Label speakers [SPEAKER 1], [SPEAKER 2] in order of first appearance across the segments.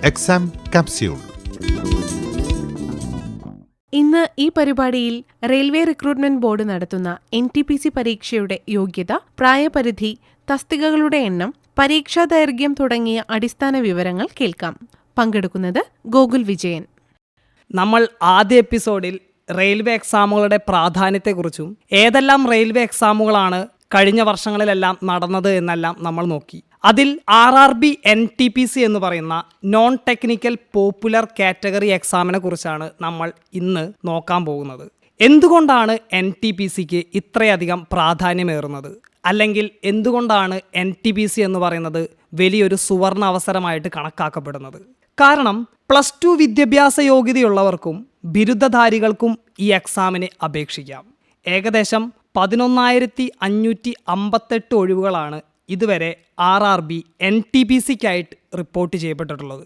[SPEAKER 1] Exam capsule.
[SPEAKER 2] ഇന്ന് ഈ പരിപാടിയിൽ റെയിൽവേ റിക്രൂട്ട്മെന്റ് ബോർഡ് നടത്തുന്ന NTPC പരീക്ഷയുടെ യോഗ്യത, പ്രായപരിധി, തസ്തികകളുടെ എണ്ണം, പരീക്ഷാ ദൈർഘ്യം തുടങ്ങിയ അടിസ്ഥാന വിവരങ്ങൾ കേൾക്കാം. പങ്കെടുക്കുന്നത് ഗോകുൽ വിജയൻ.
[SPEAKER 3] നമ്മൾ ആദ്യ എപ്പിസോഡിൽ റെയിൽവേ എക്സാമുകളുടെ പ്രാധാന്യത്തെക്കുറിച്ചും ഏതെല്ലാം റെയിൽവേ എക്സാമുകളാണ് കഴിഞ്ഞ വർഷങ്ങളിലെല്ലാം നടന്നത് എന്നെല്ലാം നമ്മൾ നോക്കി. അതിൽ RRB NTPC എന്ന് പറയുന്ന നോൺ ടെക്നിക്കൽ പോപ്പുലർ കാറ്റഗറി എക്സാമിനെ കുറിച്ചാണ് നമ്മൾ ഇന്ന് നോക്കാൻ പോകുന്നത്. എന്തുകൊണ്ടാണ് NTPCക്ക് ഇത്രയധികം പ്രാധാന്യമേറുന്നത്, അല്ലെങ്കിൽ എന്തുകൊണ്ടാണ് NTPC എന്ന് പറയുന്നത് വലിയൊരു സുവർണ അവസരമായിട്ട് കണക്കാക്കപ്പെടുന്നത്? കാരണം +2 വിദ്യാഭ്യാസ യോഗ്യതയുള്ളവർക്കും ബിരുദധാരികൾക്കും ഈ എക്സാമിന് അപേക്ഷിക്കാം. ഏകദേശം 11,558 ഒഴിവുകളാണ് ഇതുവരെ RRB NTPCക്കായിട്ട് റിപ്പോർട്ട് ചെയ്യപ്പെട്ടിട്ടുള്ളത്.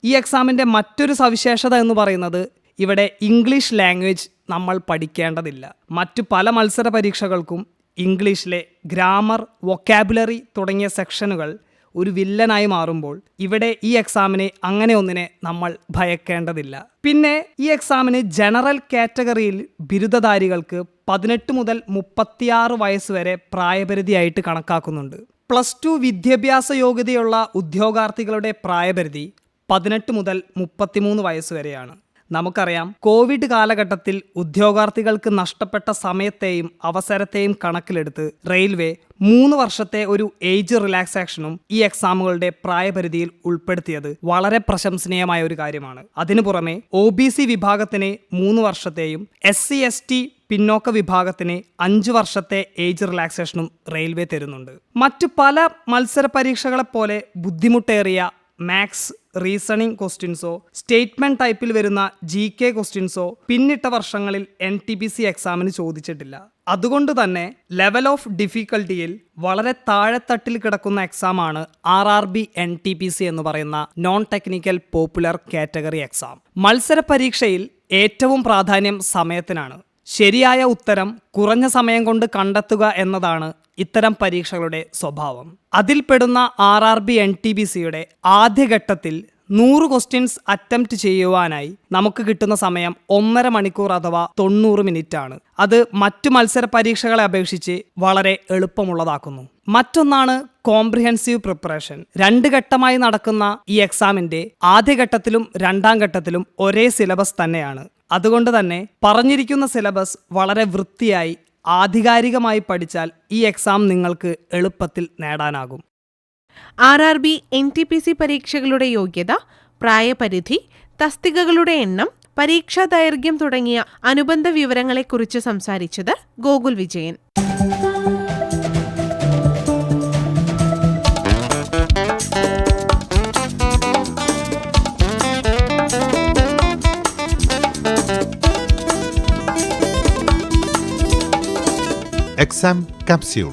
[SPEAKER 3] ഈ എക്സാമിൻ്റെ മറ്റൊരു സവിശേഷത എന്ന് പറയുന്നത് ഇവിടെ ഇംഗ്ലീഷ് ലാംഗ്വേജ് നമ്മൾ പഠിക്കേണ്ടതില്ല. മറ്റു പല മത്സര പരീക്ഷകൾക്കും ഇംഗ്ലീഷിലെ ഗ്രാമർ, വൊക്കാബുലറി തുടങ്ങിയ സെക്ഷനുകൾ ഒരു വില്ലനായി മാറുമ്പോൾ ഇവിടെ ഈ എക്സാമിന് അങ്ങനെ ഒന്നിനെ നമ്മൾ ഭയക്കേണ്ടതില്ല. പിന്നെ ഈ എക്സാമിന് ജനറൽ കാറ്റഗറിയിൽ ബിരുദധാരികൾക്ക് 18 മുതൽ 36 വയസ്സ് വരെ പ്രായപരിധിയായിട്ട് കണക്കാക്കുന്നുണ്ട്. +2 വിദ്യാഭ്യാസ യോഗ്യതയുള്ള ഉദ്യോഗാർത്ഥികളുടെ പ്രായപരിധി 18 മുതൽ 33 വയസ്സ് വരെയാണ്. നമുക്കറിയാം, കോവിഡ് കാലഘട്ടത്തിൽ ഉദ്യോഗാർത്ഥികൾക്ക് നഷ്ടപ്പെട്ട സമയത്തെയും അവസരത്തെയും കണക്കിലെടുത്ത് റെയിൽവേ 3 വർഷത്തെ ഒരു ഏജ് റിലാക്സേഷനും ഈ എക്സാമുകളുടെ പ്രായപരിധിയിൽ ഉൾപ്പെടുത്തിയത് വളരെ പ്രശംസനീയമായ ഒരു കാര്യമാണ്. അതിനു പുറമെ OBC വിഭാഗത്തിന് 3 വർഷത്തെയും SC/ST പിന്നോക്ക വിഭാഗത്തിന് 5 വർഷത്തെ ഏജ് റിലാക്സേഷനും റെയിൽവേ തരുന്നുണ്ട്. മറ്റു പല മത്സര പരീക്ഷകളെപ്പോലെ ബുദ്ധിമുട്ടേറിയ മാത്സ്, റീസണിംഗ് ക്വസ്റ്റ്യൻസോ സ്റ്റേറ്റ്മെന്റ് ടൈപ്പിൽ വരുന്ന GK ക്വസ്റ്റ്യൻസോ പിന്നിട്ട വർഷങ്ങളിൽ NTPC എക്സാമിന് ചോദിച്ചിട്ടില്ല. അതുകൊണ്ട് തന്നെ ലെവൽ ഓഫ് ഡിഫിക്കൽട്ടിയിൽ വളരെ താഴെത്തട്ടിൽ കിടക്കുന്ന എക്സാമാണ് RRB NTPC എന്ന് പറയുന്ന non technical popular category exam. മത്സര പരീക്ഷയിൽ ഏറ്റവും പ്രാധാന്യം സമയത്തിനാണ്. ശരിയായ ഉത്തരം കുറഞ്ഞ സമയം കൊണ്ട് കണ്ടെത്തുക എന്നതാണ് ഇത്തരം പരീക്ഷകളുടെ സ്വഭാവം. അതിൽപ്പെടുന്ന RRB NTPCയുടെ ആദ്യഘട്ടത്തിൽ 100 ക്വസ്റ്റ്യൻസ് അറ്റംപ്റ്റ് ചെയ്യുവാനായി നമുക്ക് കിട്ടുന്ന സമയം 1.5 മണിക്കൂർ അഥവാ 90 മിനിറ്റ് ആണ്. അത് മറ്റു മത്സര പരീക്ഷകളെ അപേക്ഷിച്ച് വളരെ എളുപ്പമുള്ളതാക്കുന്നു. മറ്റൊന്നാണ് കോംപ്രിഹെൻസീവ് പ്രിപ്പറേഷൻ. 2 ഘട്ടമായി നടക്കുന്ന ഈ എക്സാമിന്റെ ആദ്യഘട്ടത്തിലും 2ാം ഘട്ടത്തിലും ഒരേ സിലബസ് തന്നെയാണ്. അതുകൊണ്ട് തന്നെ പറഞ്ഞിരിക്കുന്ന സിലബസ് വളരെ വൃത്തിയായി ആധികാരികമായി പഠിച്ചാൽ ഈ എക്സാം നിങ്ങൾക്ക് എളുപ്പത്തിൽ നേടാനാകും.
[SPEAKER 2] RRB NTPC പരീക്ഷകളുടെ യോഗ്യത, പ്രായപരിധി, തസ്തികകളുടെ എണ്ണം, പരീക്ഷാ ദൈർഘ്യം തുടങ്ങിയ അനുബന്ധ വിവരങ്ങളെക്കുറിച്ച് സംസാരിച്ചത് ഗോകുൽ വിജയൻ.
[SPEAKER 1] Exam capsule.